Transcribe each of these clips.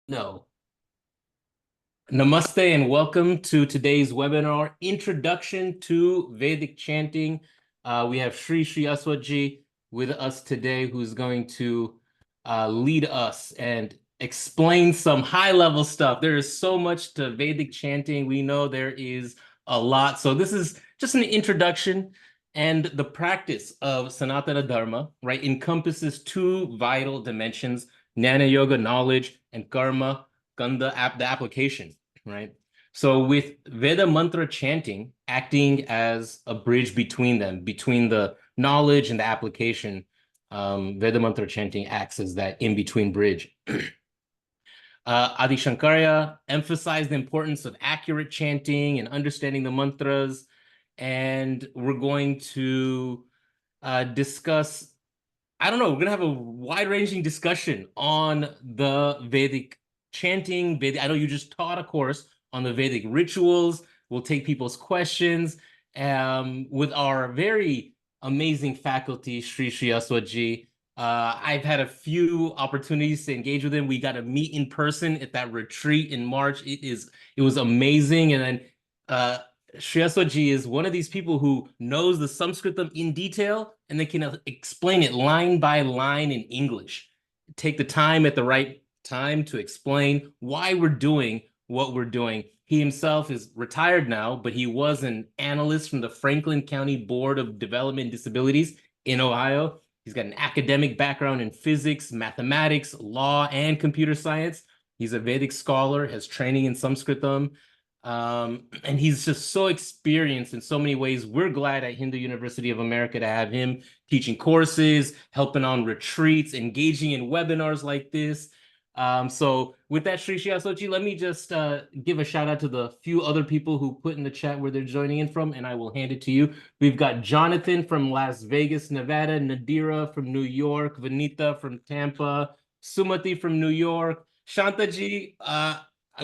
No. Namaste and welcome to today's webinar, Introduction to Vedic Chanting. We have Sri Aswaji with us today, who's going to lead us and explain some high-level stuff. There is so much to Vedic chanting. We know there is a lot. So this is just an introduction. And the practice of Sanatana Dharma, right, encompasses two vital dimensions, Jnana Yoga, knowledge, and Karma, Ganda, the application. Right. So with Veda mantra chanting acting as a bridge between them, between the knowledge and the application, Veda mantra chanting acts as that in-between bridge. Adi Shankarya emphasized the importance of accurate chanting and understanding the mantras. And we're going to discuss, I don't know, we're going to have a wide-ranging discussion on the Vedic chanting. I know you just taught a course on the Vedic rituals. We'll take people's questions with our very amazing faculty, Sri Aswaji. I've had a few opportunities to engage with him. We got to meet in person at that retreat in March. It was amazing. And then Sri Aswaji is one of these people who knows the Sanskritam in detail and they can explain it line by line in English. Take the time at the right time to explain why we're doing what we're doing. He himself is retired now, but he was an analyst from the Franklin County Board of Development and Disabilities in Ohio. He's got an academic background in physics, mathematics, law, and computer science. He's a Vedic scholar, has training in Sanskritam. And he's just so experienced in so many ways. We're glad at Hindu University of America to have him teaching courses, helping on retreats, engaging in webinars like this. So with that, Sri Aswaji, let me just give a shout out to the few other people who put in the chat where they're joining in from, and I will hand it to you. We've got Jonathan from Las Vegas, Nevada, Nadira from New York, Vanita from Tampa, Sumati from New York, Shantaji,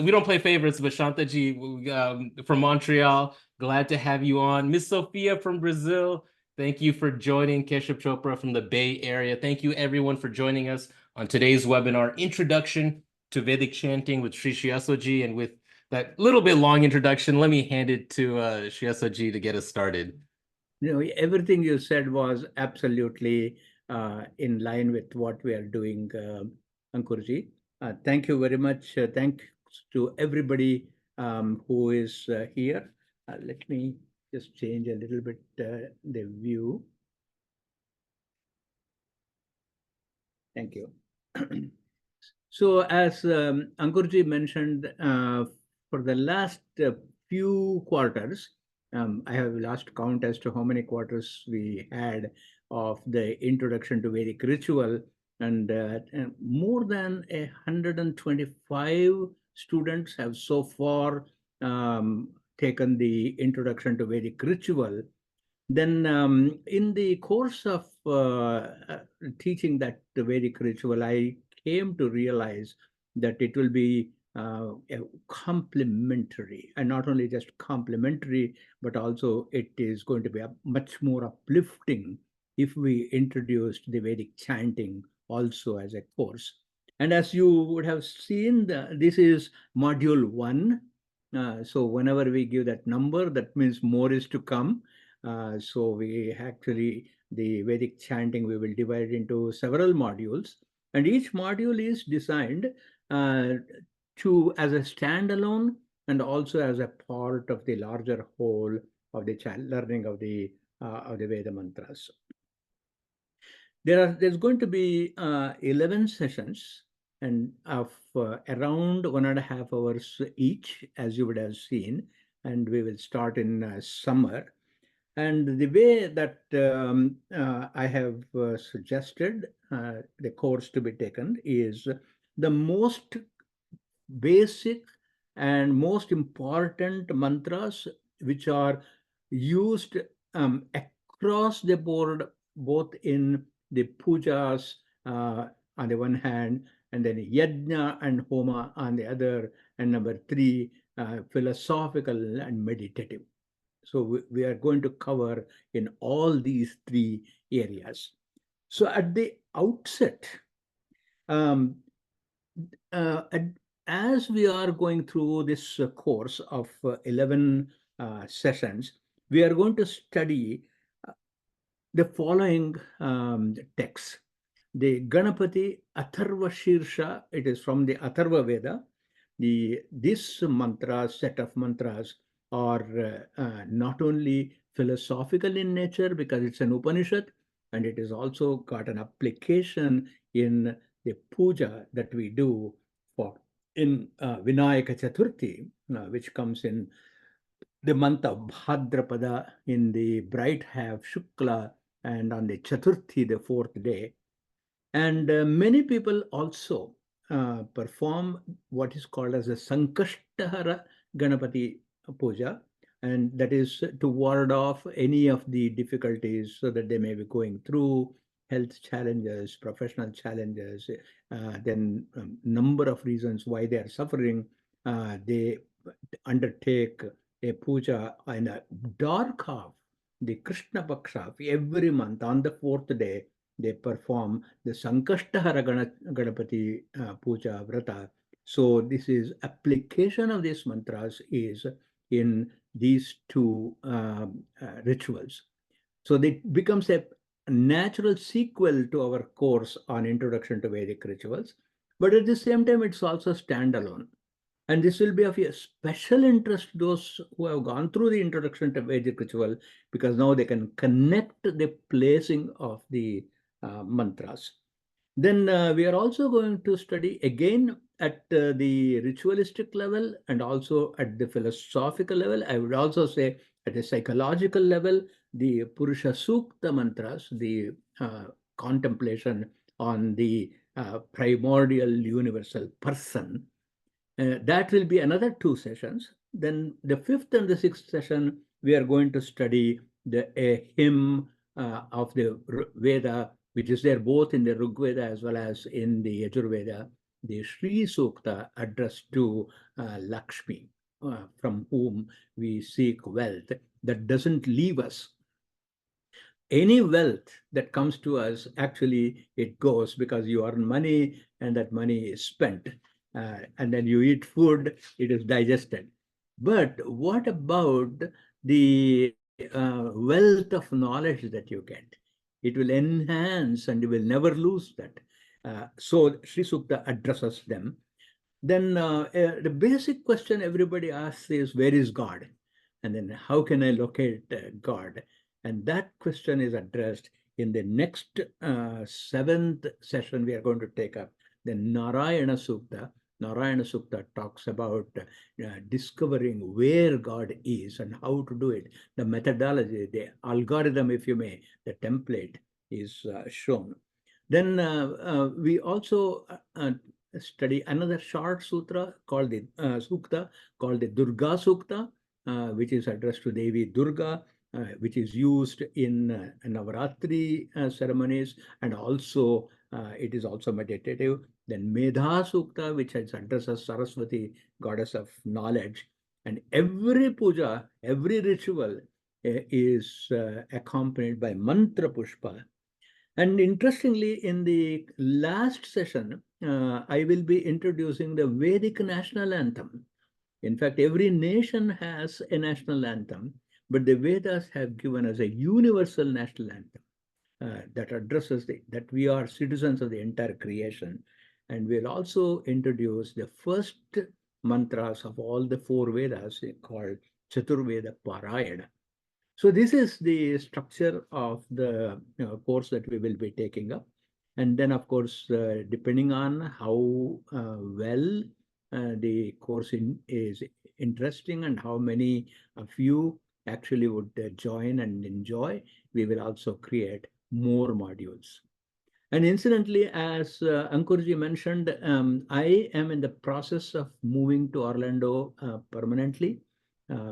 we don't play favorites, but Shantaji from Montreal, glad to have you on. Miss Sophia from Brazil, thank you for joining. Keshav Chopra from the Bay Area. Thank you everyone for joining us on today's webinar, Introduction to Vedic Chanting with Sri Aswaji. And with that little bit long introduction, let me hand it to Sri Aswaji to get us started. Everything you said was absolutely in line with what we are doing, Ankurji. Thank you very much. Thanks to everybody who is here. Let me just change a little bit the view. Thank you. So as Ankurji mentioned, for the last few quarters, I have lost count as to how many quarters we had of the introduction to Vedic ritual, and more than 125 students have so far taken the introduction to Vedic ritual. Then in the course of teaching that the Vedic ritual, I came to realize that it will be complementary, and not only just complementary, but also it is going to be much more uplifting if we introduced the Vedic chanting also as a course. And as you would have seen, this is module 1. So whenever we give that number, that means more is to come. So we actually, the Vedic chanting, we will divide into several modules, and each module is designed to as a standalone and also as a part of the larger whole of the learning of the Veda mantras. There's going to be 11 sessions and of around 1.5 hours each, as you would have seen, and we will start in summer. And the way that I have suggested the course to be taken is the most basic and most important mantras which are used across the board, both in the pujas on the one hand, and then yajna and homa on the other, and number 3, philosophical and meditative. So we are going to cover in all these 3 areas. So at the outset, as we are going through this course of 11 sessions, we are going to study the following texts. The Ganapati Atharva Shirsha, it is from the Atharva Veda. This mantra, set of mantras, are not only philosophical in nature because it's an Upanishad, and it is also got an application in the puja that we do for in Vinayaka Chaturthi, which comes in the month of Bhadrapada in the bright half Shukla, and on the Chaturthi, the fourth day. And many people also perform what is called as a Sankashtahara Ganapati Puja, and that is to ward off any of the difficulties so that they may be going through health challenges, professional challenges, then number of reasons why they are suffering. They undertake a puja in a dark half, the Krishna Paksha, every month on the fourth day. They perform the Sankashtahara Ganapati Puja Vrata. So this is application of these mantras is in these two rituals. So it becomes a natural sequel to our course on Introduction to Vedic Rituals. But at the same time, it's also standalone. And this will be of a special interest to those who have gone through the Introduction to Vedic Ritual, because now they can connect the placing of the mantras. Then we are also going to study again at the ritualistic level and also at the philosophical level. I would also say at the psychological level, the Purusha Sukta mantras, the contemplation on the primordial universal person. That will be another 2 sessions. Then the 5th and the 6th session, we are going to study a hymn of the Veda, which is there both in the Rig Veda as well as in the Yajur Veda, the Sri Sukta addressed to Lakshmi, from whom we seek wealth that doesn't leave us. Any wealth that comes to us, actually, it goes because you earn money and that money is spent. And then you eat food, it is digested. But what about the wealth of knowledge that you get? It will enhance and you will never lose that. So Sri Sukta addresses them. Then the basic question everybody asks is, where is God? And then how can I locate God? And that question is addressed in the next 7th session we are going to take up, the Narayana Sukta. Narayana Sukta talks about discovering where God is and how to do it. The methodology, the algorithm, if you may, the template is shown. Then we also study another short sutra called the Sukta, called the Durga Sukta, which is addressed to Devi Durga, which is used in Navaratri ceremonies, and also it is also meditative. Then Medha Sukta, which addresses Saraswati, goddess of knowledge. And every puja, every ritual is accompanied by Mantra Pushpa. And interestingly, in the last session, I will be introducing the Vedic national anthem. In fact, every nation has a national anthem, but the Vedas have given us a universal national anthem that addresses that we are citizens of the entire creation. And we'll also introduce the first mantras of all the 4 Vedas called Chaturveda Parayana. So this is the structure of the course that we will be taking up. And then, of course, depending on how well the course is interesting and how many of you actually would join and enjoy, we will also create more modules. And incidentally, as Ankurji mentioned, I am in the process of moving to Orlando permanently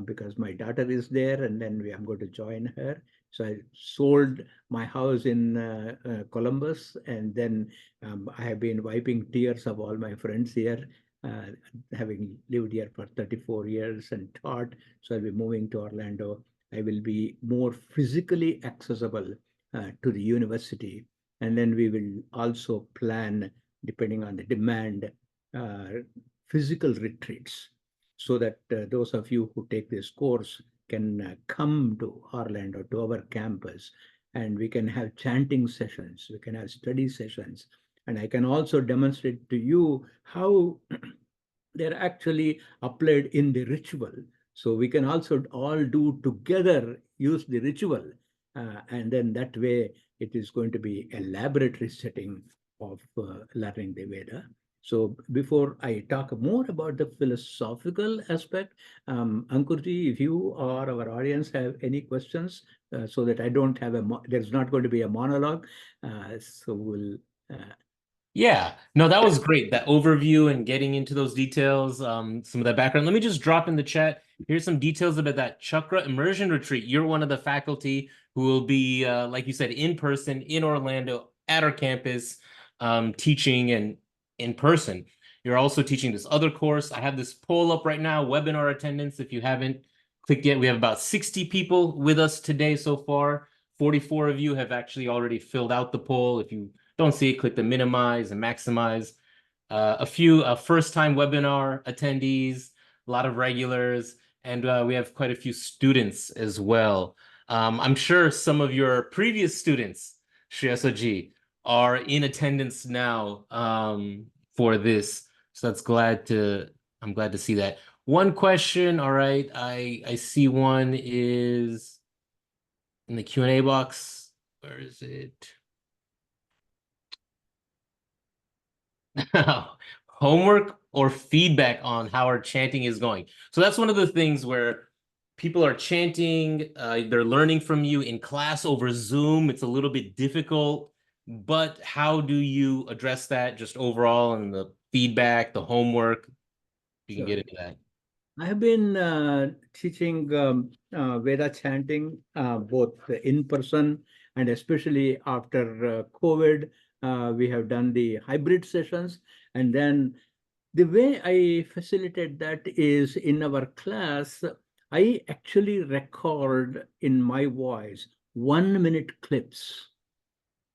because my daughter is there, and then I'm going to join her. So I sold my house in Columbus, and then I have been wiping tears of all my friends here, having lived here for 34 years and taught. So I'll be moving to Orlando. I will be more physically accessible to the university. And then we will also plan, depending on the demand, physical retreats, so that those of you who take this course can come to Orlando, to our campus, and we can have chanting sessions, we can have study sessions, and I can also demonstrate to you how they're actually applied in the ritual. So we can also all do together, use the ritual, and then that way it is going to be a laboratory setting of learning the Veda. So before I talk more about the philosophical aspect, Ankurji, if you or our audience have any questions, so that I don't have there's not going to be a monologue, so we'll. Yeah, no, that was great. That overview and getting into those details, some of that background. Let me just drop in the chat. Here's some details about that chakra immersion retreat. You're one of the faculty who will be, like you said, in person in Orlando at our campus, teaching and in person. You're also teaching this other course. I have this poll up right now, webinar attendance. If you haven't clicked yet, we have about 60 people with us today so far. 44 of you have actually already filled out the poll. If you don't see it, click the minimize and maximize. A few first-time webinar attendees, a lot of regulars, and we have quite a few students as well. I'm sure some of your previous students, Shreyasaji, are in attendance now for this. So I'm glad to see that. One question, all right, I see one is in the Q&A box. Where is it? Homework or feedback on how our chanting is going. So that's one of the things where people are chanting, they're learning from you in class over Zoom. It's a little bit difficult, but how do you address that just overall and the feedback, the homework? You can get into that. I have been teaching Veda chanting both in person and especially after COVID. We have done the hybrid sessions, and then the way I facilitate that is in our class, I actually record in my voice 1-minute clips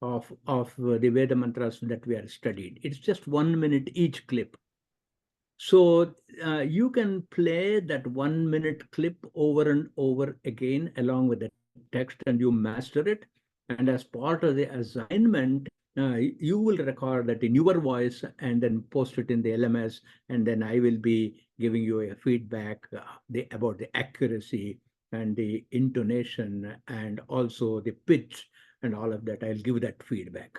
of the Veda mantras that we are studied. It's just 1 minute each clip. So you can play that 1-minute clip over and over again along with the text, and you master it. And as part of the assignment, you will record that in your voice and then post it in the LMS. And then I will be giving you a feedback about the accuracy and the intonation and also the pitch and all of that. I'll give that feedback.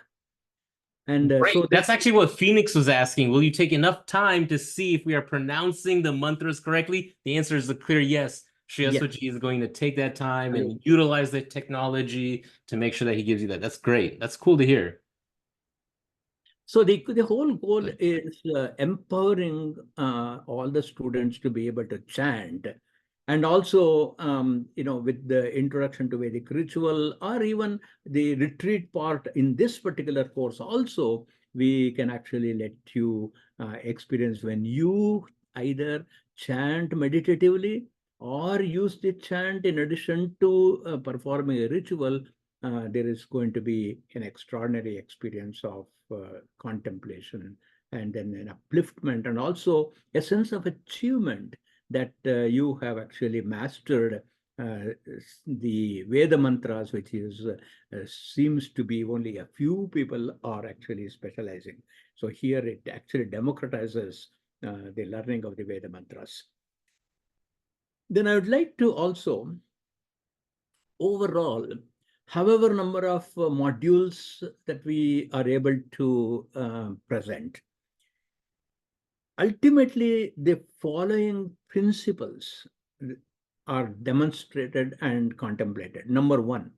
And so that's actually what Phoenix was asking. Will you take enough time to see if we are pronouncing the mantras correctly? The answer is a clear yes. Shreyasaji is going to take that time and utilize the technology to make sure that he gives you that. That's great. That's cool to hear. So the whole goal is empowering all the students to be able to chant. And also, with the introduction to Vedic ritual, or even the retreat part in this particular course also, we can actually let you experience when you either chant meditatively or use the chant in addition to performing a ritual. There is going to be an extraordinary experience of contemplation and then an upliftment and also a sense of achievement that you have actually mastered the Veda mantras, which is seems to be only a few people are actually specializing. So here it actually democratizes the learning of the Veda mantras. Then I would like to also, overall, however number of modules that we are able to present, ultimately, the following principles are demonstrated and contemplated. Number one,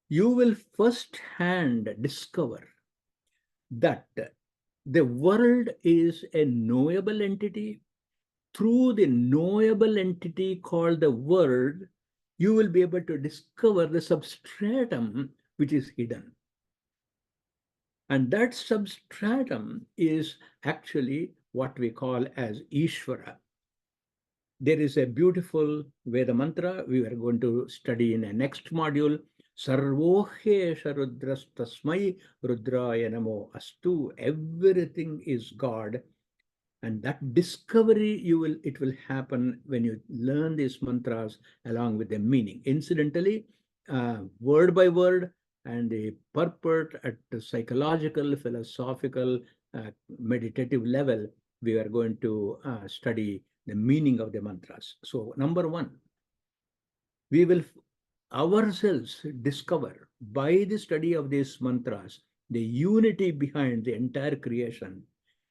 you will first-hand discover that the world is a knowable entity. Through the knowable entity called the world, you will be able to discover the substratum which is hidden. And that substratum is actually what we call as Ishvara. There is a beautiful Veda mantra we are going to study in the next module. Sarvohesha Rudrastasmai Rudraya Namo Astu. Everything is God. And that discovery it will happen when you learn these mantras along with the meaning. Incidentally, word by word, and the purport at the psychological, philosophical, meditative level, we are going to study the meaning of the mantras. So number one, we will ourselves discover by the study of these mantras the unity behind the entire creation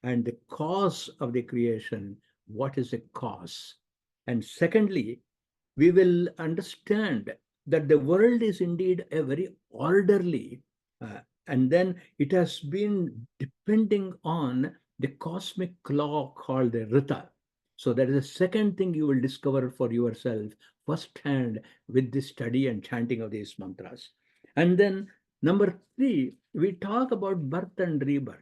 and the cause of the creation. What is the cause? And secondly, we will understand that the world is indeed a very orderly, and then it has been depending on the cosmic law called the Rita. So that is the second thing you will discover for yourself firsthand with the study and chanting of these mantras. And then number three, we talk about birth and rebirth.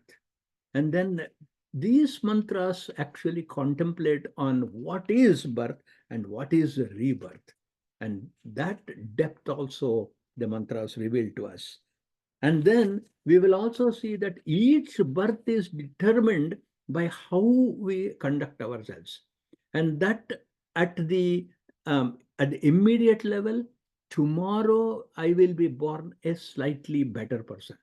And then these mantras actually contemplate on what is birth and what is rebirth. And that depth also the mantras reveal to us. And then we will also see that each birth is determined by how we conduct ourselves. And that at the immediate level, tomorrow I will be born a slightly better person.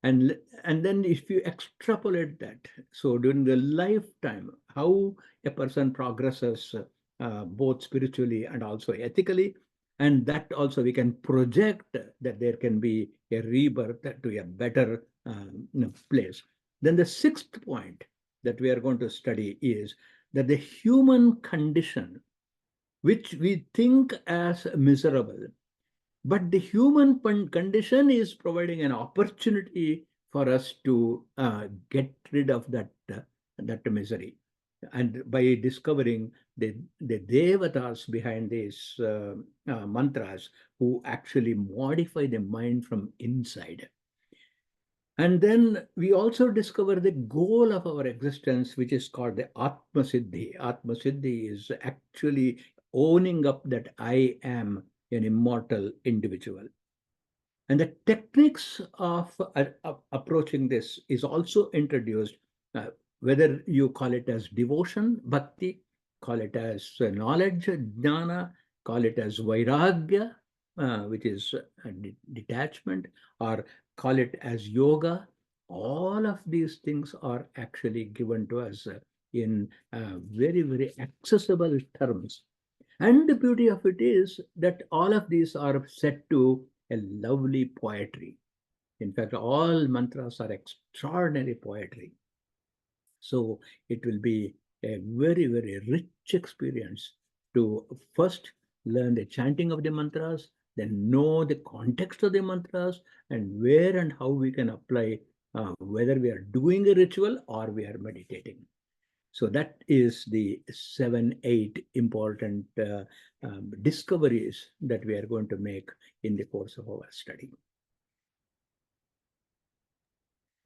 And then if you extrapolate that, so during the lifetime, how a person progresses both spiritually and also ethically, and that also we can project that there can be a rebirth to a better place. Then the sixth point that we are going to study is that the human condition, which we think as miserable, but the human condition is providing an opportunity for us to get rid of that misery. And by discovering the devatas behind these mantras who actually modify the mind from inside. And then we also discover the goal of our existence, which is called the Atma Siddhi. Atma Siddhi is actually owning up that I am an immortal individual. And the techniques of approaching this is also introduced, whether you call it as devotion, bhakti, call it as knowledge, jnana, call it as vairagya, which is detachment, or call it as yoga. All of these things are actually given to us in very, very accessible terms. And the beauty of it is that all of these are set to a lovely poetry. In fact, all mantras are extraordinary poetry. So it will be a very, very rich experience to first learn the chanting of the mantras, then know the context of the mantras and where and how we can apply, whether we are doing a ritual or we are meditating. So that is the 7, 8 important discoveries that we are going to make in the course of our study.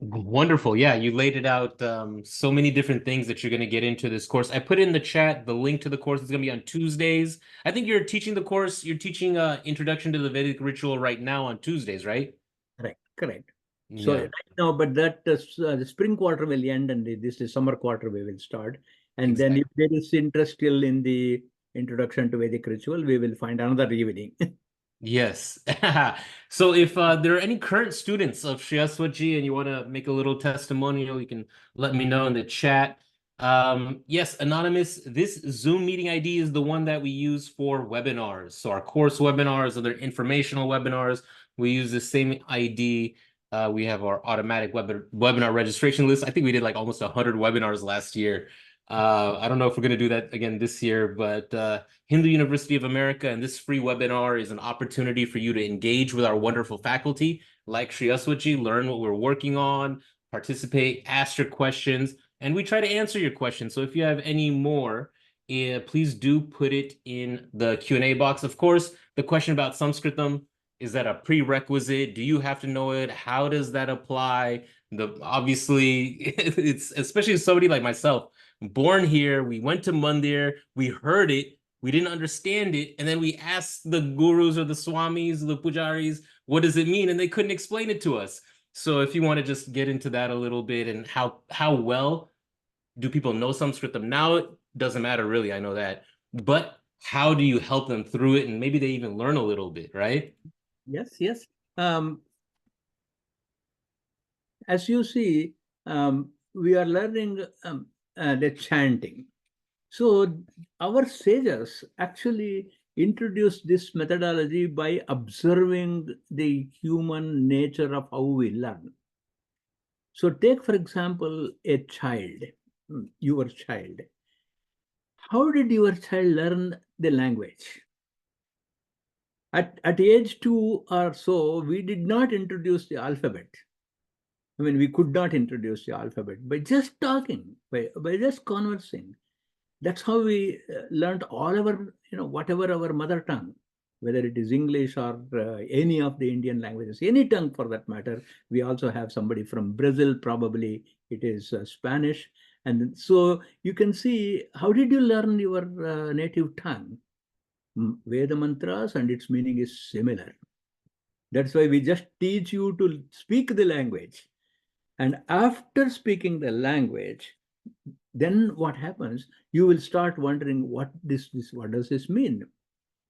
Wonderful. Yeah, you laid it out, so many different things that you're going to get into this course. I put in the chat the link to the course is going to be on Tuesdays. I think you're teaching the course, you're teaching Introduction to the Vedic Ritual right now on Tuesdays, right? Correct. So Yeah. right now, but that the spring quarter will end and this is summer quarter we will start. And then if there is interest still in the Introduction to Vedic Ritual, we will find another evening. Yes. So if there are any current students of Shri Aswatji and you want to make a little testimonial, you can let me know in the chat. Yes, Anonymous, this Zoom meeting ID is the one that we use for webinars. So our course webinars, other informational webinars, we use the same ID. We have our automatic webinar registration list. I think we did like almost 100 webinars last year. I don't know if we're going to do that again this year, but Hindu University of America and this free webinar is an opportunity for you to engage with our wonderful faculty like Shri Aswatji, learn what we're working on, participate, ask your questions, and we try to answer your questions. So if you have any more, please do put it in the Q&A box. Of course, the question about Sanskritam, is that a prerequisite? Do you have to know it? How does that apply? Obviously, it's especially somebody like myself, born here, we went to Mandir, we heard it, we didn't understand it, and then we asked the gurus or the swamis, the pujaris, what does it mean? And they couldn't explain it to us. So if you want to just get into that a little bit and how well do people know Sanskritam now? It doesn't matter really, I know that. But how do you help them through it? And maybe they even learn a little bit, right? Yes, yes. As you see, we are learning the chanting. So our sages actually introduced this methodology by observing the human nature of how we learn. So take, for example, a child, your child. How did your child learn the language? At age 2 or so, we did not introduce the alphabet. I mean, we could not introduce the alphabet by just talking, by just conversing. That's how we learned all our, whatever our mother tongue, whether it is English or any of the Indian languages, any tongue for that matter. We also have somebody from Brazil, probably it is Spanish. And so you can see, how did you learn your native tongue? Veda mantras, and its meaning is similar. That's why we just teach you to speak the language. And after speaking the language, then what happens? You will start wondering what does this mean?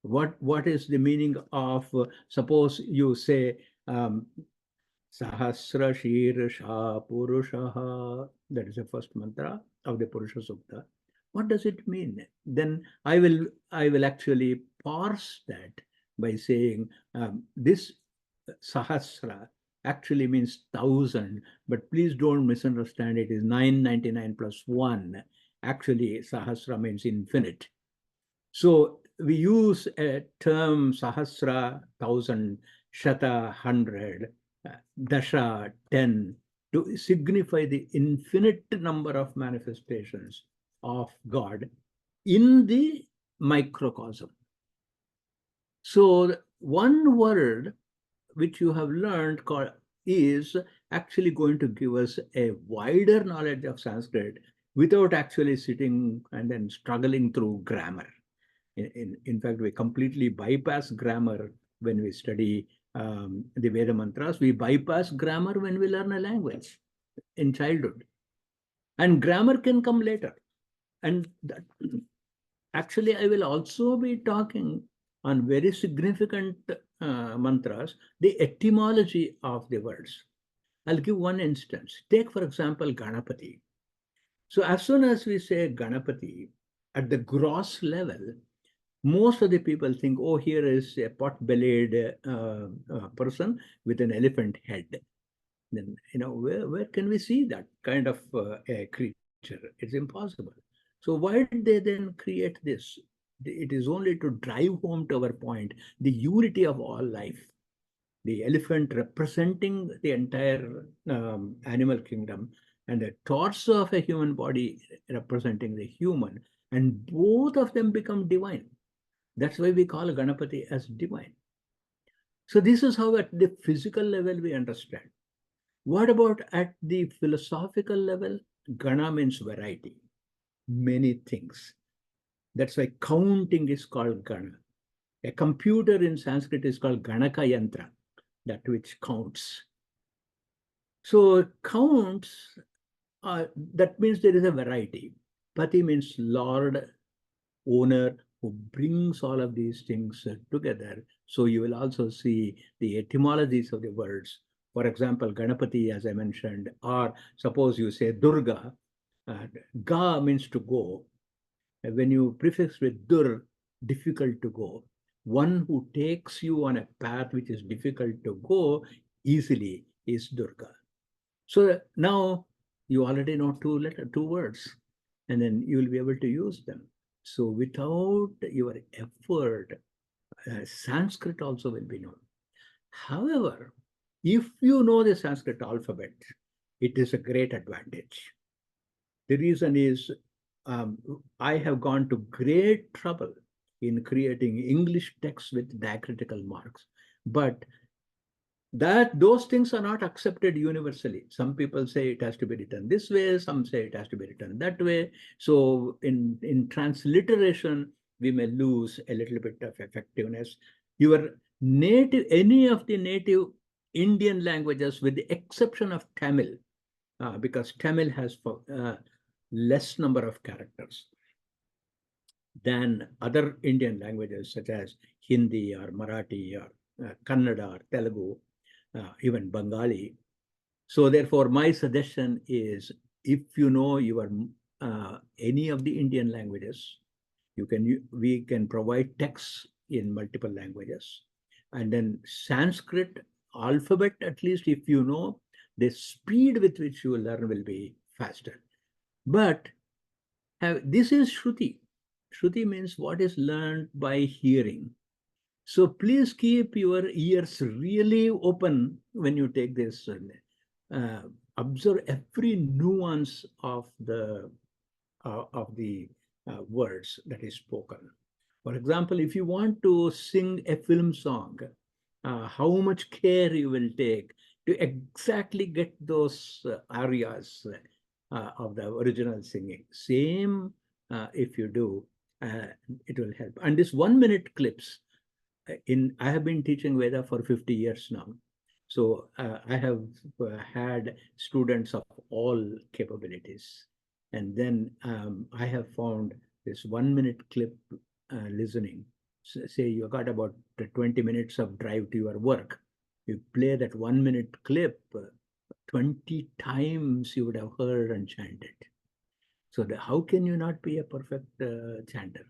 What is the meaning of? Suppose you say Sahasra Shirsha Purushaha. That is the first mantra of the Purusha Sukta. What does it mean? Then I will actually parse that by saying this Sahasra actually means 1,000, but please don't misunderstand. It is 999 plus 1. Actually, Sahasra means infinite. So we use a term Sahasra, 1,000, Shata, 100, Dasha, 10, to signify the infinite number of manifestations of God in the microcosm. So one word which you have learned is actually going to give us a wider knowledge of Sanskrit without actually sitting and then struggling through grammar. In fact, we completely bypass grammar when we study the Veda mantras. We bypass grammar when we learn a language in childhood. And grammar can come later. And that, actually, I will also be talking on very significant mantras, the etymology of the words. I'll give one instance. Take, for example, Ganapati. So as soon as we say Ganapati, at the gross level, most of the people think, oh, here is a pot-bellied person with an elephant head. Then, where can we see that kind of a creature? It's impossible. So why did they then create this? It is only to drive home to our point, the unity of all life. The elephant representing the entire animal kingdom, and the torso of a human body representing the human, and both of them become divine. That's why we call Ganapati as divine. So this is how at the physical level we understand. What about at the philosophical level? Gana means variety, many things. That's why counting is called Gana. A computer in Sanskrit is called Ganaka Yantra, that which counts. So counts, that means there is a variety. Pati means Lord, owner, who brings all of these things together. So you will also see the etymologies of the words. For example, Ganapati, as I mentioned, or suppose you say Durga, Ga means to go. When you prefix with Dur, difficult to go. One who takes you on a path which is difficult to go easily is Durga. So now you already know two words, and then you will be able to use them. So without your effort, Sanskrit also will be known. However, if you know the Sanskrit alphabet, it is a great advantage. The reason is I have gone to great trouble in creating English texts with diacritical marks, but those things are not accepted universally. Some people say it has to be written this way, some say it has to be written that way. So in transliteration, we may lose a little bit of effectiveness. Any of the native Indian languages, with the exception of Tamil, because Tamil has less number of characters than other Indian languages such as Hindi or Marathi or Kannada or Telugu, even Bengali. So therefore, my suggestion is, if you know your any of the Indian languages, we can provide texts in multiple languages, and then Sanskrit alphabet, at least if you know, the speed with which you will learn will be faster. But this is Shruti. Shruti means what is learned by hearing. So please keep your ears really open when you take this. Observe every nuance of the words that is spoken. For example, if you want to sing a film song, how much care you will take to exactly get those arias of the original singing. Same if you do, it will help. And this 1 minute clips, I have been teaching Veda for 50 years now. So I have had students of all capabilities. And then I have found this 1 minute clip listening. So say you got about 20 minutes of drive to your work. You play that 1 minute clip, 20 times you would have heard and chanted. So how can you not be a perfect chanter?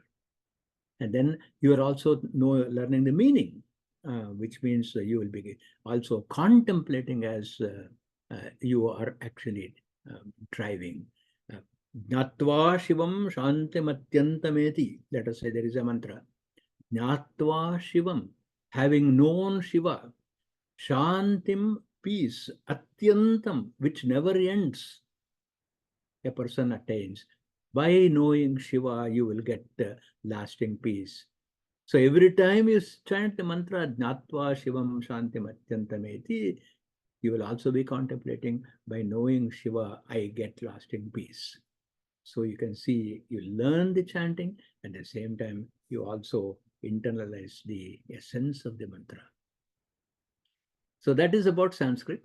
And then you are also learning the meaning, which means you will be also contemplating as you are actually driving. Jnatva Shivam Shantimatyantameti. Let us say there is a mantra. Jnatva Shivam, having known Shiva, Shantim, peace, Atyantam, which never ends, a person attains. By knowing Shiva, you will get lasting peace. So every time you chant the mantra, Jnatva Shivam Shantim Atyantameti, you will also be contemplating, by knowing Shiva, I get lasting peace. So you can see, you learn the chanting, and at the same time, you also internalize the essence of the mantra. So that is about Sanskrit.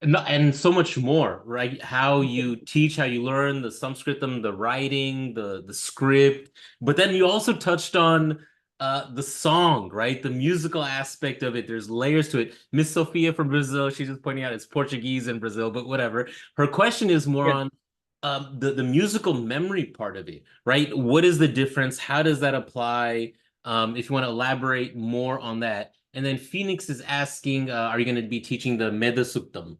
And so much more, right? How you teach, how you learn the Sanskritam, the writing, the script, but then you also touched on the song, right? The musical aspect of it. There's layers to it. Miss Sophia from Brazil, she's just pointing out it's Portuguese in Brazil, but whatever. Her question is more on the musical memory part of it, right? What is the difference? How does that apply? If you want to elaborate more on that. And then Phoenix is asking, are you going to be teaching the Meda Suktam?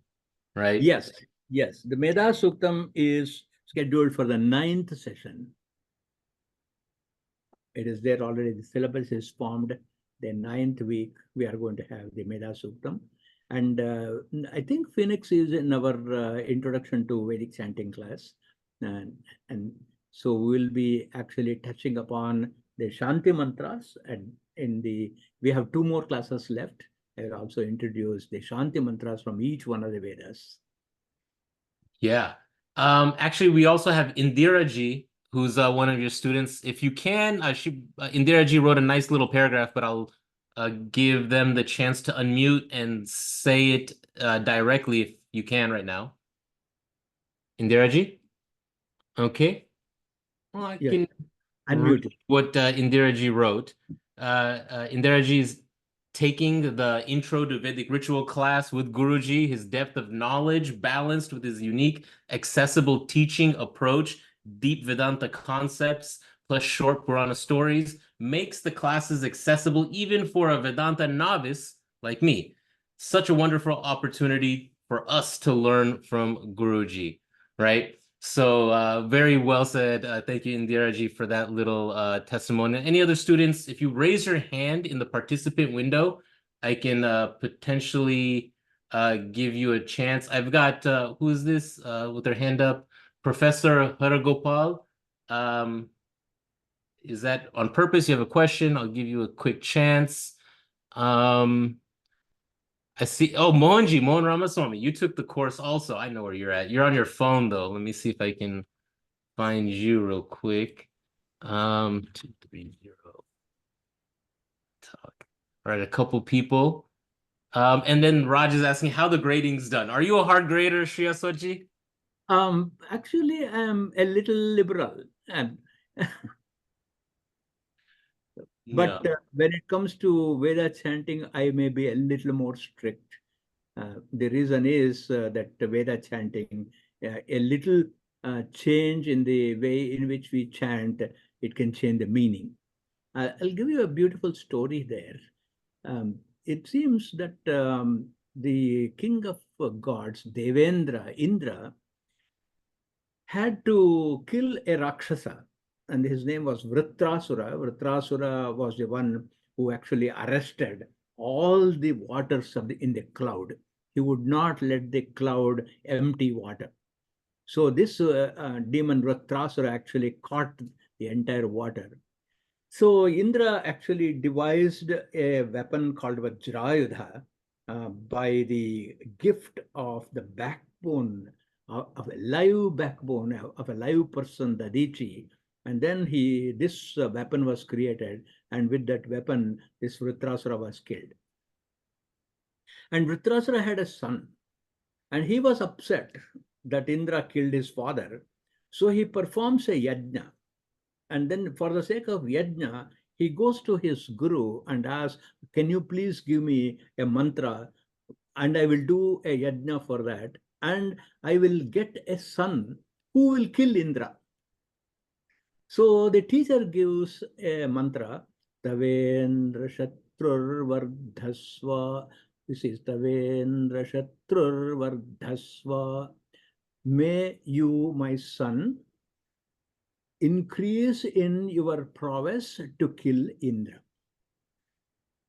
Right? Yes, yes. The Meda Suktam is scheduled for the 9th session. It is there already. The syllabus is formed. The 9th week, we are going to have the Meda Suktam. And I think Phoenix is in our introduction to Vedic chanting class. And so we'll be actually touching upon the Shanti mantras. And we have 2 more classes left. I will also introduce the Shanti mantras from each one of the Vedas. Yeah. Actually, we also have Indira Ji, who's one of your students. If you can, Indira Ji wrote a nice little paragraph, but I'll give them the chance to unmute and say it directly if you can right now. Indira Ji? Okay. Well, I can unmute read what Indira Ji wrote. Indira Ji is taking the Intro to Vedic Ritual class with Guruji. His depth of knowledge, balanced with his unique, accessible teaching approach, deep Vedanta concepts, plus short Purana stories, makes the classes accessible even for a Vedanta novice like me. Such a wonderful opportunity for us to learn from Guruji, right? So very well said. Thank you, Indira Ji, for that little testimony. Any other students, if you raise your hand in the participant window, I can potentially give you a chance. I've got, who is this with their hand up? Professor Haragopal. Is that on purpose? You have a question? I'll give you a quick chance. I see. Oh, Mohan Ramaswamy, you took the course also. I know where you're at. You're on your phone, though. Let me see if I can find you real quick. 230 talk. All right, a couple people. And then Raj is asking how the grading's done. Are you a hard grader, Shriya Soji? Actually, I'm a little liberal, and but Yeah. when it comes to Veda chanting, I may be a little more strict. The reason is that the Veda chanting, a little change in the way in which we chant, it can change the meaning. I'll give you a beautiful story there. It seems that the king of gods, Devendra, Indra, had to kill a Rakshasa, and his name was Vritrasura. Vritrasura was the one who actually arrested all the waters in the cloud. He would not let the cloud empty water. So this demon Vritrasura actually caught the entire water. So Indra actually devised a weapon called Vajrayudha by the gift of the backbone of a live backbone of a live person, the Dadichi. And then this weapon was created, and with that weapon, this Vritrasura was killed. And Vritrasura had a son, and he was upset that Indra killed his father. So he performs a yajna. And then, for the sake of yajna, he goes to his guru and asks, "Can you please give me a mantra? And I will do a yajna for that. And I will get a son who will kill Indra." So the teacher gives a mantra, Tavendra Shatrur Vardhasva. This is Tavendra Shatrur Vardhasva. May you, my son, increase in your prowess to kill Indra.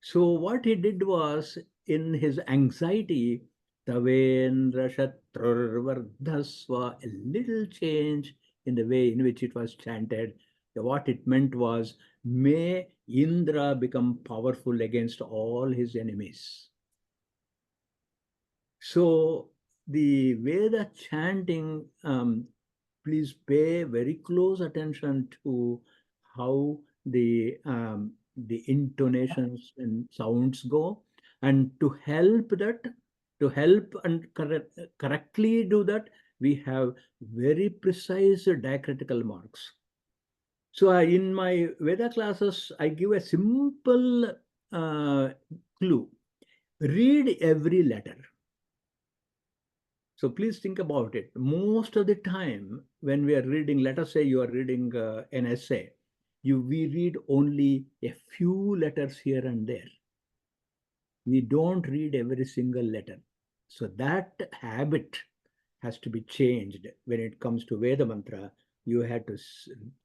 So what he did was, in his anxiety, Tavendra Shatrur Vardhasva, a little change in the way in which it was chanted. What it meant was, may Indra become powerful against all his enemies. So the Veda chanting, please pay very close attention to how the intonations and sounds go, and to help and correctly do that, we have very precise diacritical marks. So in my Veda classes, I give a simple clue: read every letter. So please think about it. Most of the time when we are reading, let us say you are reading an essay, we read only a few letters here and there. We don't read every single letter. So that habit has to be changed. When it comes to Veda mantra, you have to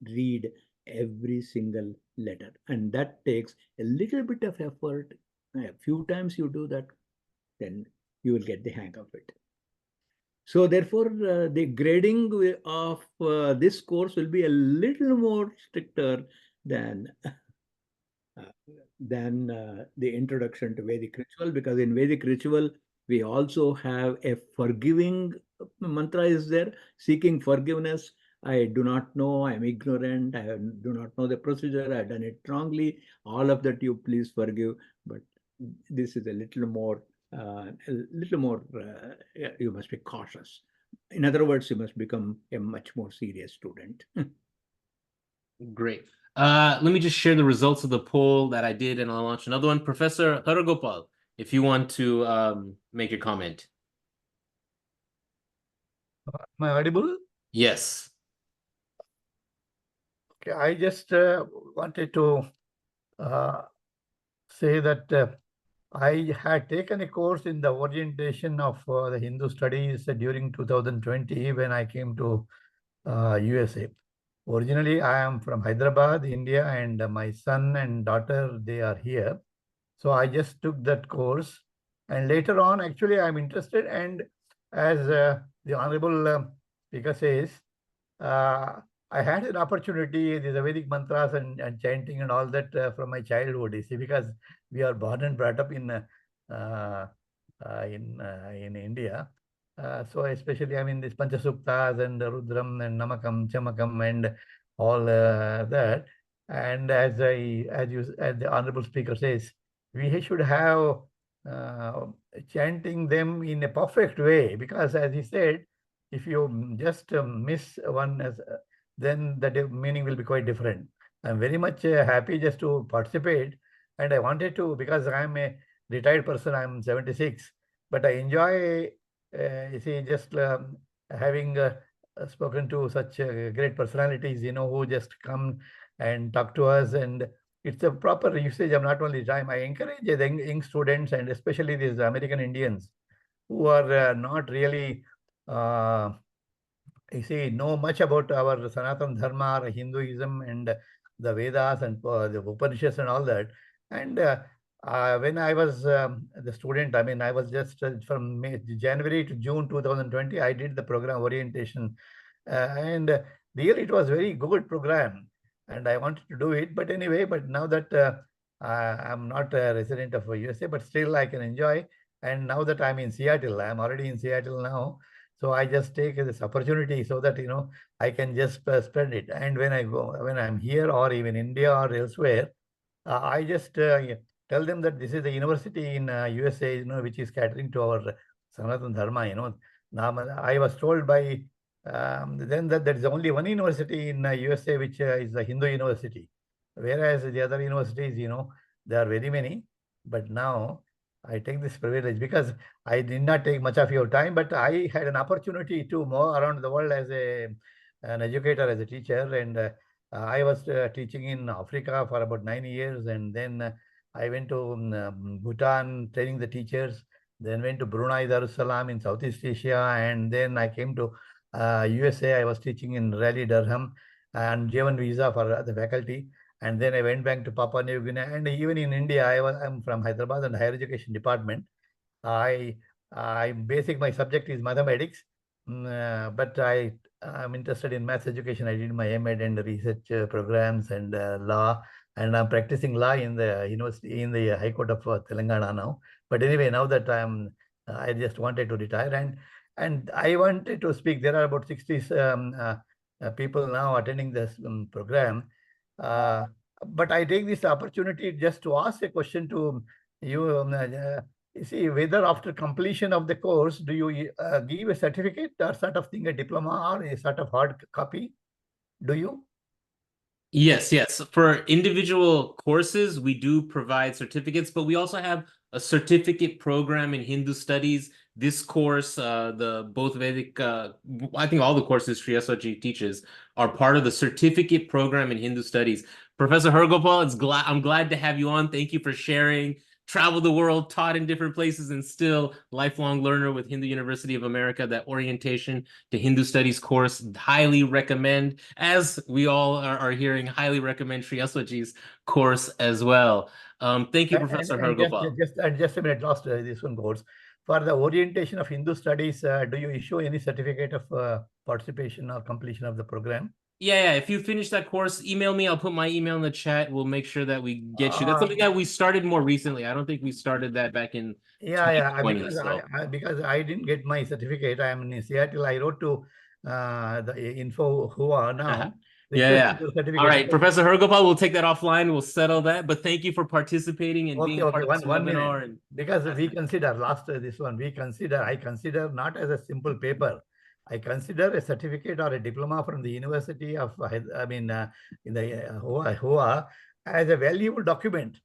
read every single letter. And that takes a little bit of effort. A few times you do that, then you will get the hang of it. So therefore, the grading of this course will be a little more stricter than the introduction to Vedic ritual, because in Vedic ritual, we also have a forgiving mantra is there, seeking forgiveness. I do not know, I'm ignorant, I do not know the procedure, I've done it wrongly. All of that you please forgive. But this is a little more, you must be cautious. In other words, you must become a much more serious student. Great. Let me just share the results of the poll that I did, and I'll launch another one. Professor Haragopal, if you want to make your comment. Am I audible? Yes. Okay, I just wanted to say that I had taken a course in the orientation of the Hindu studies during 2020 when I came to USA. Originally, I am from Hyderabad, India, and my son and daughter, they are here. So I just took that course. And later on, actually, I'm interested. And as the Honorable Speaker says, I had an opportunity, the Vedic mantras and chanting and all that from my childhood, you see, because we are born and brought up in India. So especially, I mean, this Panchasuktas and Rudram and Namakam, Chamakam and all that. And as the Honorable Speaker says, we should have chanting them in a perfect way, because as he said, if you just miss one, then the meaning will be quite different. I'm very much happy just to participate, and I wanted to, because I'm a retired person, I'm 76, but I enjoy, you see, just having spoken to such great personalities, who just come and talk to us, and it's a proper usage of not only time. I encourage the young students, and especially these American Indians who are not really know much about our Sanatana Dharma or Hinduism and the Vedas and the Upanishads and all that. And when I was the student, I mean, I was just from January to June 2020, I did the program orientation. And really, it was very good program. And I wanted to do it. But anyway, but now that I'm not a resident of USA, but still I can enjoy. And now that I'm in Seattle, I'm already in Seattle now. So I just take this opportunity so that, I can just spread it. And when I'm here or even India or elsewhere, I just tell them that this is the university in USA, which is catering to our Sanatana Dharma, Now, I was told by then that there is only one university in USA, which is the Hindu university. Whereas the other universities, there are very many. But now I take this privilege because I did not take much of your time, but I had an opportunity to move around the world as an educator, as a teacher. And I was teaching in Africa for about 9 years. And then I went to Bhutan, training the teachers. Then went to Brunei Darussalam in Southeast Asia. And then I came to USA. I was teaching in Raleigh, Durham, and J1 visa for the faculty. And then I went back to Papua New Guinea, and even in India, I'm from Hyderabad and higher education department. I my subject is mathematics, but I'm interested in maths education. I did my M.Ed and research programs and law, and I'm practicing law in the university in the High Court of Telangana now. But anyway, now that I just wanted to retire, and I wanted to speak. There are about 60 people now attending this program. But I take this opportunity just to ask a question to you. You see, whether after completion of the course, do you give a certificate or sort of thing, a diploma or a sort of hard copy? Do you? Yes, yes. For individual courses, we do provide certificates, but we also have a certificate program in Hindu studies. This course, the both Vedic, I think all the courses Sri Aswaji teaches are part of the certificate program in Hindu studies. Professor Hargopal, I'm glad to have you on. Thank you for sharing. Traveled the world, taught in different places, and still lifelong learner with Hindu University of America. That orientation to Hindu studies course, highly recommend. As we all are hearing, highly recommend Sri Aswaji's course as well. Thank you, Professor Hargopal. Just a minute, last this one goes. For the orientation of Hindu studies, do you issue any certificate of participation or completion of the program? Yeah. If you finish that course, email me. I'll put my email in the chat. We'll make sure that we get you. That's something that we started more recently. I don't think we started that back in 2020. Because I didn't get my certificate. I am in Seattle. I wrote to the info who are now. Yeah. All right, Professor Hargopal, we'll take that offline. We'll settle that. But thank you for participating and being part of this webinar. Minute. Because we consider I consider not as a simple paper. I consider a certificate or a diploma from the University of, in the Hoa as a valuable document.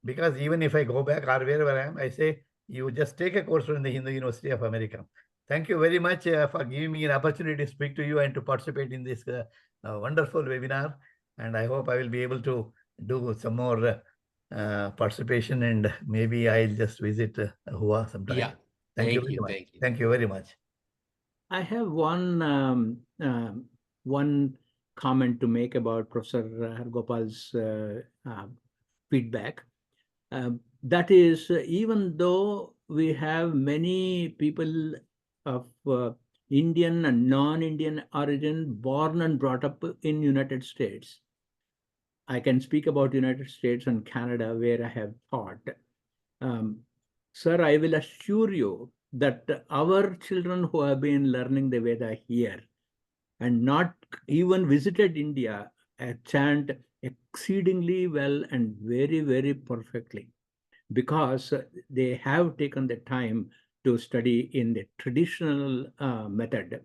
Because even if I go back or wherever I am, I say, you just take a course from the Hindu University of America. Thank you very much for giving me an opportunity to speak to you and to participate in this wonderful webinar. And I hope I will be able to do some more participation, and maybe I'll just visit Hua sometime. Yeah. Thank you very much. Thank you very much. I have one comment to make about Professor Hargopal's feedback. That is, even though we have many people of Indian and non-Indian origin born and brought up in United States, I can speak about United States and Canada where I have taught. Sir, I will assure you that our children who have been learning the Veda here and not even visited India chant exceedingly well and very, very perfectly, because they have taken the time to study in the traditional method.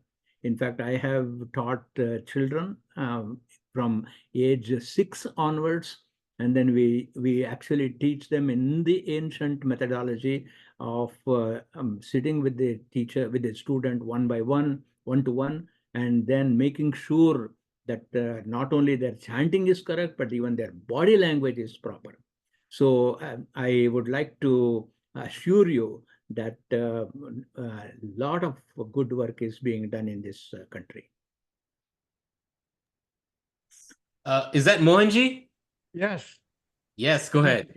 In fact, I have taught children from age 6 onwards, and then we actually teach them in the ancient methodology of sitting with the teacher, with the student one by one, one-to-one, and then making sure that not only their chanting is correct, but even their body language is proper. So I would like to assure you that a lot of good work is being done in this country. Is that Mohanji? Yes. Yes, go ahead.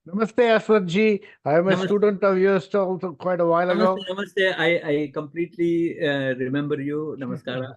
Namaste, Aswatji. I am a Namaste. student of yours also quite a while ago. Namaste. I completely remember you. Namaskara.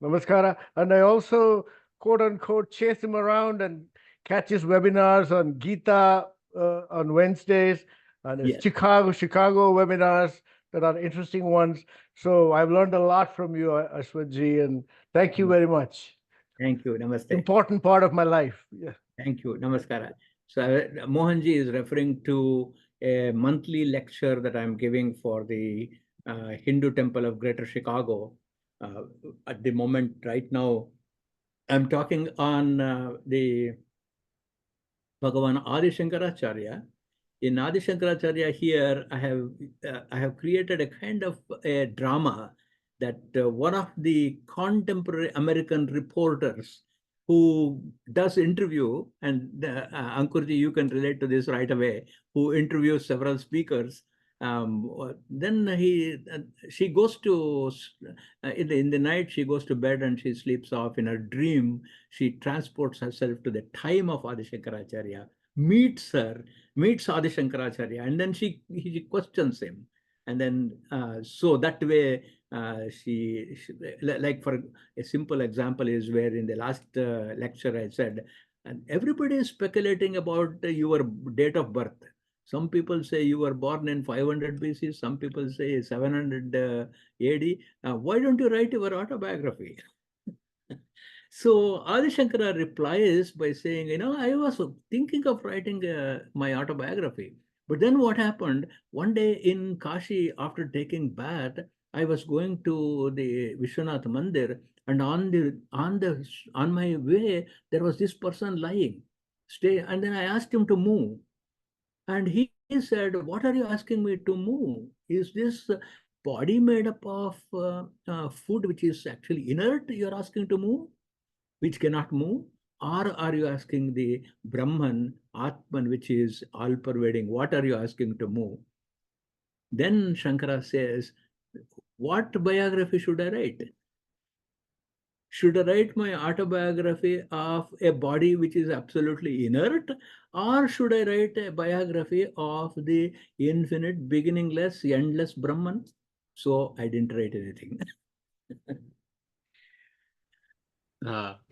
Namaskara. And I also, quote unquote, chase him around and catch his webinars on Gita on Wednesdays and his Yes. Chicago webinars that are interesting ones. So I've learned a lot from you, Aswatji, and thank you very much. Thank you. Namaste. Important part of my life. Yeah. Thank you. Namaskara. So Mohanji is referring to a monthly lecture that I'm giving for the Hindu Temple of Greater Chicago. At the moment, right now, I'm talking on the Bhagavan Adi Shankaracharya. In Adi Shankaracharya here, I have created a kind of a drama that one of the contemporary American reporters who does interview, and Ankurji, you can relate to this right away, who interviews several speakers. Then she goes to, in the night, she goes to bed and she sleeps off. In her dream, she transports herself to the time of Adi Shankaracharya, meets Adi Shankaracharya, and then he questions him. And then, so that way, she, like for a simple example is where in the last lecture I said, and everybody is speculating about your date of birth. Some people say you were born in 500 BC, some people say 700 AD. Why don't you write your autobiography? So Adi Shankara replies by saying, I was thinking of writing my autobiography. But then what happened, one day in Kashi, after taking bath, I was going to the Vishwanath Mandir, and on my way, there was this person lying. And then I asked him to move. And he said, what are you asking me to move? Is this body made up of food which is actually inert you're asking to move, which cannot move? Or are you asking the Brahman, Atman, which is all-pervading? What are you asking to move? Then Shankara says, what biography should I write? Should I write my autobiography of a body which is absolutely inert? Or should I write a biography of the infinite, beginningless, endless Brahman? So I didn't write anything.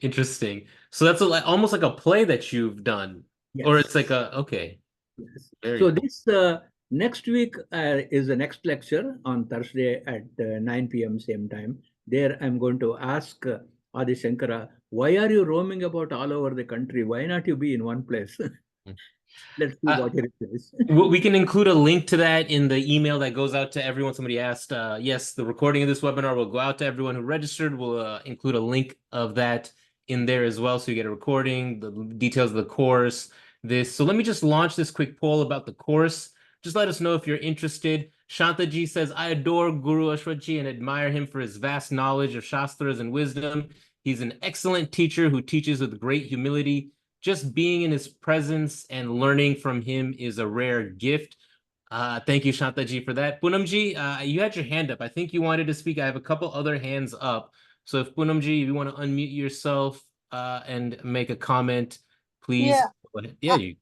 Interesting. So that's almost like a play that you've done, or Yes. it's like okay. Yes. Very So cool. this next week is the next lecture on Thursday at 9 p.m. same time. There I'm going to ask Adi Shankara, why are you roaming about all over the country? Why not you be in one place? Let's see what he replies. We can include a link to that in the email that goes out to everyone. Somebody asked, yes, the recording of this webinar will go out to everyone who registered. We'll include a link of that in there as well, so you get a recording, the details of the course, this. So let me just launch this quick poll about the course. Just let us know if you're interested. Shantaji says, I adore Guru Ashwatji and admire him for his vast knowledge of Shastras and wisdom. He's an excellent teacher who teaches with great humility. Just being in his presence and learning from him is a rare gift. Thank you, Shantaji, for that. Poonamji, you had your hand up. I think you wanted to speak. I have a couple other hands up. So if Poonamji, if you want to unmute yourself and make a comment, please. Yeah. Go ahead. Yeah, you.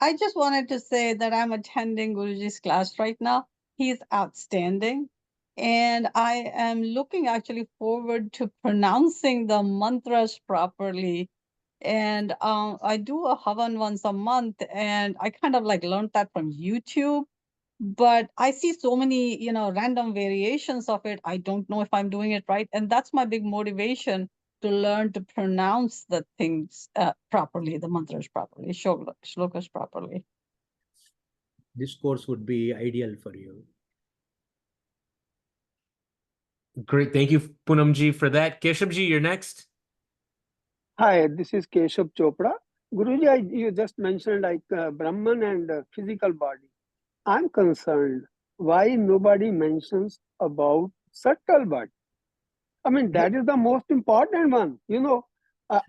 I just wanted to say that I'm attending Guruji's class right now. He's outstanding. And I am looking actually forward to pronouncing the mantras properly. And I do a Havan once a month, and I kind of like learned that from YouTube. But I see so many, random variations of it. I don't know if I'm doing it right. And that's my big motivation, to learn to pronounce the things properly, the mantras properly, shlokas properly. This course would be ideal for you. Great. Thank you, Poonamji, for that. Keshavji, you're next. Hi, this is Keshav Chopra. Guruji, you just mentioned like Brahman and physical body. I'm concerned why nobody mentions about subtle body. I mean, that is the most important one.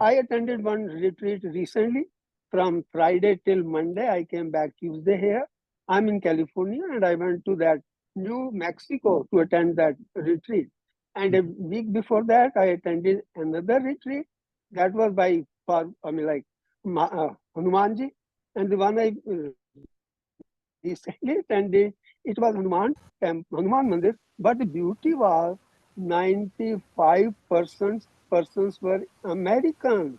I attended one retreat recently from Friday till Monday. I came back Tuesday here. I'm in California and I went to that New Mexico to attend that retreat. And a week before that, I attended another retreat that was Hanumanji. And the one I recently attended, it was Hanuman Mandir. But the beauty was 95% persons were Americans.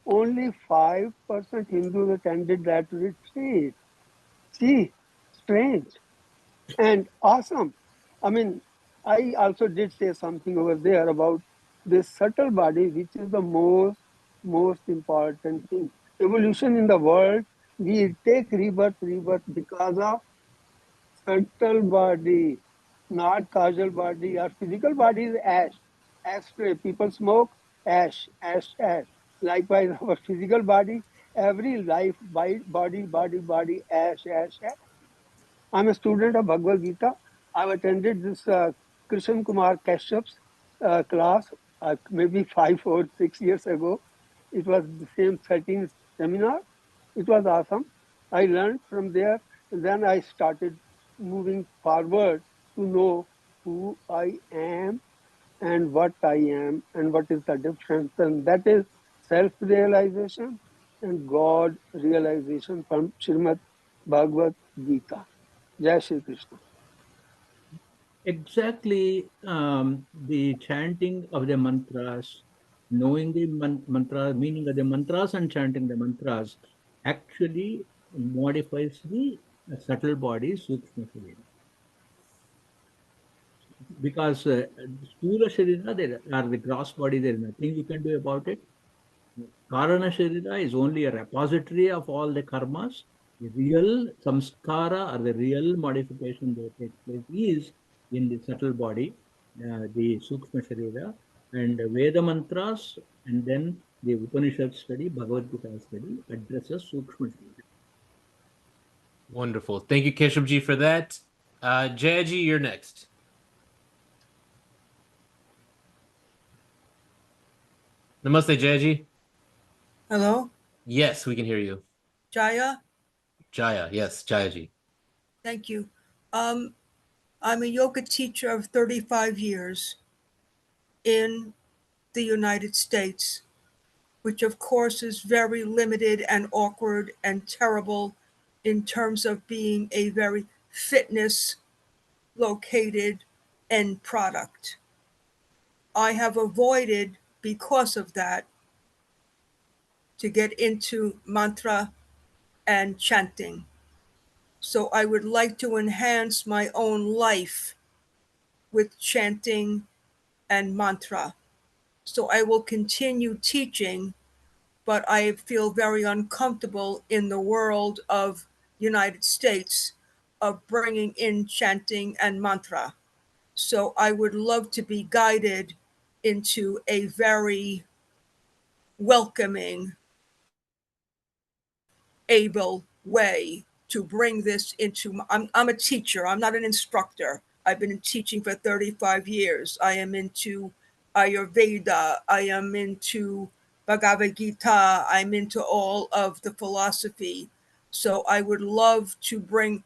Only 5% Hindus attended that retreat. See, strange and awesome. I mean, I also did say something over there about this subtle body, which is the most important thing. Evolution in the world, we take rebirth because of subtle body, not causal body. Our physical body is ash, ashtray. People smoke, ash. Likewise, our physical body, every life, body, ash. I'm a student of Bhagavad Gita. I've attended this Krishan Kumar Kashyap's class maybe 5 or 6 years ago. It was the same 13th seminar. It was awesome. I learned from there. And then I started moving forward to know who I am and what I am and what is the difference. And that is self-realization and God realization from Srimad Bhagavad Gita. Jai Shri Krishna. Exactly, the chanting of the mantras, knowing the mantra, meaning of the mantras and chanting the mantras actually modifies the subtle body, Sukshma Sharira. Because Sthula Sharira, there are the gross body, there is nothing you can do about it. Karana Sharira is only a repository of all the karmas. The real samskara or the real modification that takes place is in the subtle body, the Sukshma Sharira, and Veda mantras, and then the Upanishad study, Bhagavad Gita study addresses Sukshma Sharira. Wonderful. Thank you, Keshavji, for that. Jayaji, you're next. Namaste, Jayaji. Hello, Yes, we can hear you. Jaya. Jaya, yes, Jayaji. Thank you. I'm a yoga teacher of 35 years in the United States, which of course is very limited and awkward and terrible in terms of being a very fitness located end product. I have avoided, because of that, to get into mantra and chanting. So I would like to enhance my own life with chanting and mantra. So I will continue teaching, but I feel very uncomfortable in the world of United States of bringing in chanting and mantra. So I would love to be guided into a very welcoming, able way to bring this into. I'm a teacher. I'm not an instructor. I've been teaching for 35 years. I am into Ayurveda. I am into Bhagavad Gita. I'm into all of the philosophy. So I would love to bring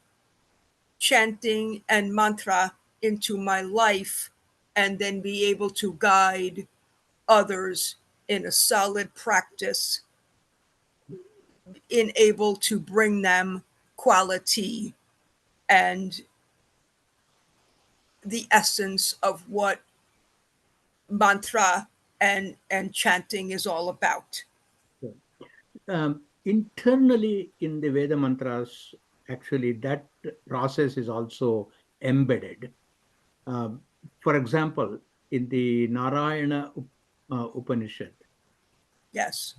chanting and mantra into my life and then be able to guide others in a solid practice, in able to bring them quality and the essence of what mantra and chanting is all about. Internally in the Veda mantras, actually that process is also embedded. For example, in the Narayana Upanishad, Yes.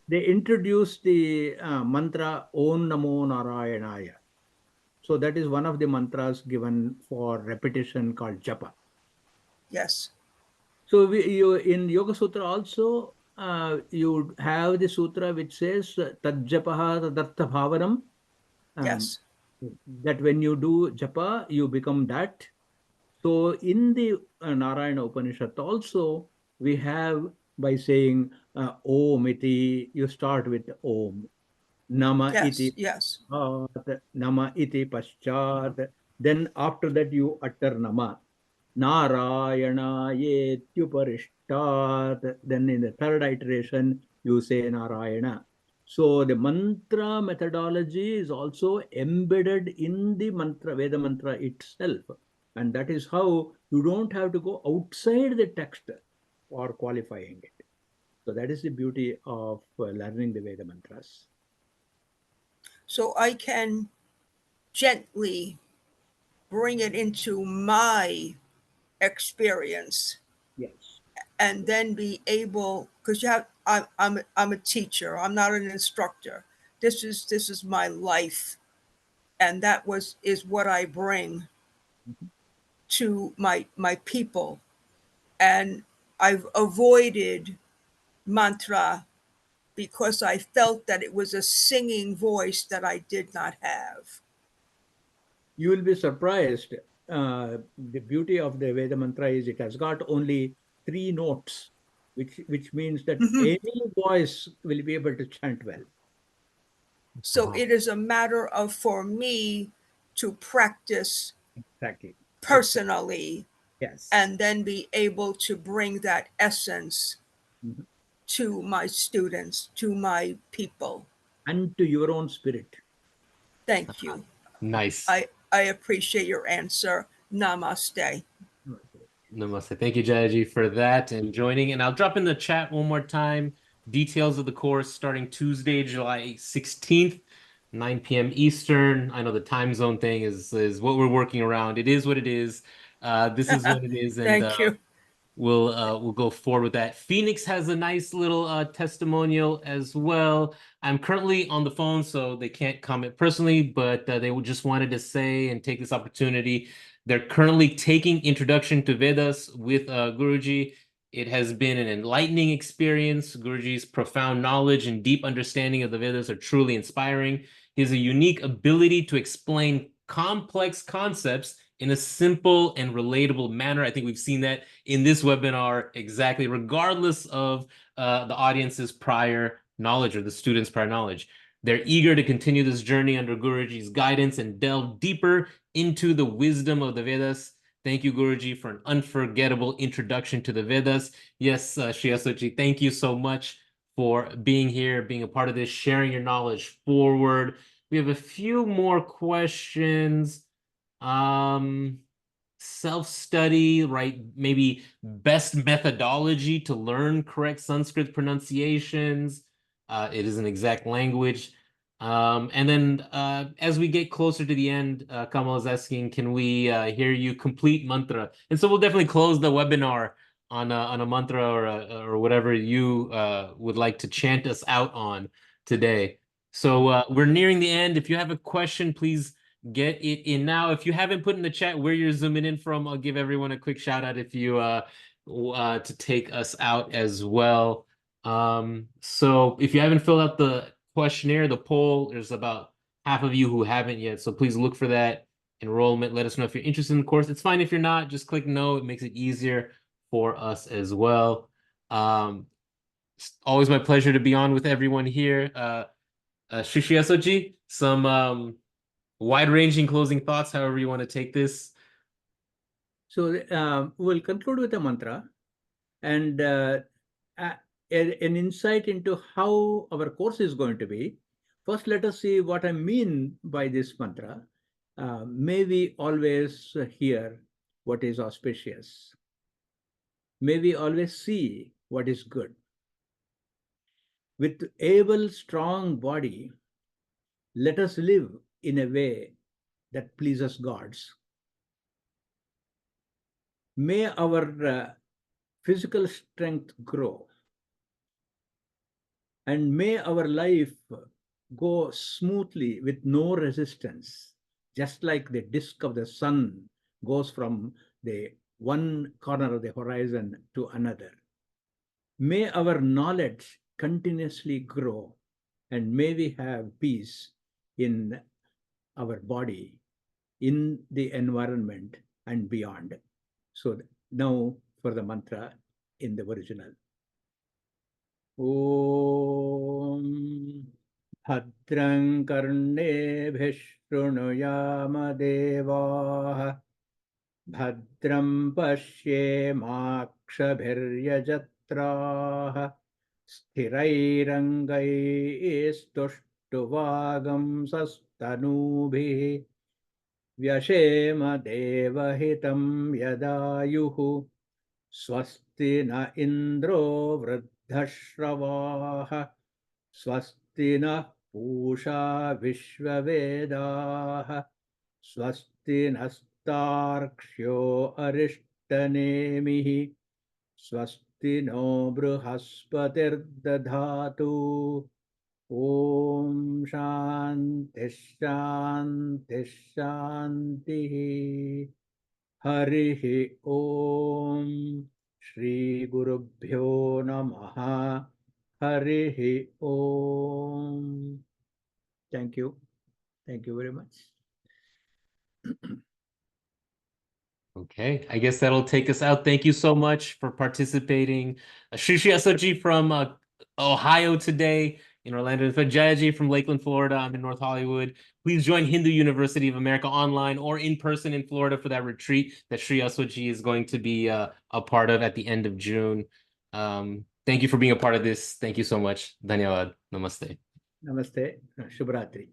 they introduced the mantra Om Namo Narayanaya. So that is one of the mantras given for repetition called japa. Yes. So you in Yoga Sutra also, you have the sutra which says Tadjapaha Tadartha Bhavanam. Yes. That when you do japa, you become that. So in the Narayana Upanishad also, we have by saying Om iti, you start with Om. Nama Yes. iti Yes. Nama iti paschat. Then after that you utter Nama. Narayana yetyuparishtat. Then in the third iteration, you say Narayana. So the mantra methodology is also embedded in the mantra, Veda mantra itself. And that is how you don't have to go outside the text for qualifying it. So that is the beauty of learning the Veda mantras. So I can gently bring it into my experience. Yes. And then be able, because you have, I'm a teacher. I'm not an instructor. This is my life, and that is what I bring to my people. And I've avoided mantra because I felt that it was a singing voice that I did not have. You will be surprised. The beauty of the Veda mantra is it has got only 3 notes, which means that any voice will be able to chant well. So it is a matter of, for me, to practice Exactly. personally, Yes. and then be able to bring that essence to my students, to my people. And to your own spirit. Thank you. Nice. I appreciate your answer. Namaste. Namaste. Thank you, Jayaji, for that and joining. And I'll drop in the chat one more time. Details of the course starting Tuesday, July 16th, 9 p.m. Eastern. I know the time zone thing is what we're working around. It is what it is. This is what it is. And Thank you. we'll go forward with that. Phoenix has a nice little testimonial as well. I'm currently on the phone, so they can't comment personally, but they just wanted to say and take this opportunity. They're currently taking Introduction to Vedas with Guruji. It has been an enlightening experience. Guruji's profound knowledge and deep understanding of the Vedas are truly inspiring. He has a unique ability to explain complex concepts in a simple and relatable manner. I think we've seen that in this webinar exactly, regardless of the audience's prior knowledge or the students' prior knowledge. They're eager to continue this journey under Guruji's guidance and delve deeper into the wisdom of the Vedas. Thank you, Guruji, for an unforgettable introduction to the Vedas. Yes, Shri Asoji, thank you so much for being here, being a part of this, sharing your knowledge forward. We have a few more questions. Self-study, right? Maybe best methodology to learn correct Sanskrit pronunciations. It is an exact language. And then as we get closer to the end, Kamal is asking, can we hear you complete mantra? And so we'll definitely close the webinar on a mantra or whatever you would like to chant us out on today. So we're nearing the end. If you have a question, please get it in now. If you haven't put in the chat where you're zooming in from, I'll give everyone a quick shout out if you to take us out as well. So if you haven't filled out the questionnaire, the poll, there's about half of you who haven't yet. So please look for that enrollment. Let us know if you're interested in the course. It's fine if you're not, just click no. It makes it easier for us as well. It's always my pleasure to be on with everyone here. Shri Asoji, some wide-ranging closing thoughts, however you want to take this. So we'll conclude with a mantra and an insight into how our course is going to be. First, let us see what I mean by this mantra. May we always hear what is auspicious. May we always see what is good. With able, strong body, let us live in a way that pleases gods. May our physical strength grow. And may our life go smoothly with no resistance, just like the disk of the sun goes from the one corner of the horizon to another. May our knowledge continuously grow, and may we have peace in our body, in the environment, and beyond. So now for the mantra in the original. Om Bhadram Karnebhiः Shrunuyama Devah Bhadram Pashyemakshabhiryajatraः Sthirairangaistustuvagam sastanubhih Vyashema Devahitam Yadayuhu Swasti na Indro Vruddhashravah Swasti na Pusha Vishvavedah Swasti nastarkshyo Arishtanemihi Swasti no Bruhaspatir Dadhatu Om Shanti Shanti Shanti Harihi Om Shri Gurubhyo Namaha Harihi Om. Thank you. Thank you very much. Okay, I guess that'll take us out. Thank you so much for participating. Shri Asoji from Ohio today, in Orlando. Jayaji from Lakeland, Florida. I'm in North Hollywood. Please join Hindu University of America online or in person in Florida for that retreat that Shri Asoji is going to be a part of at the end of June. Thank you for being a part of this. Thank you so much. Dhanyawad. Namaste. Namaste. Shubhratri.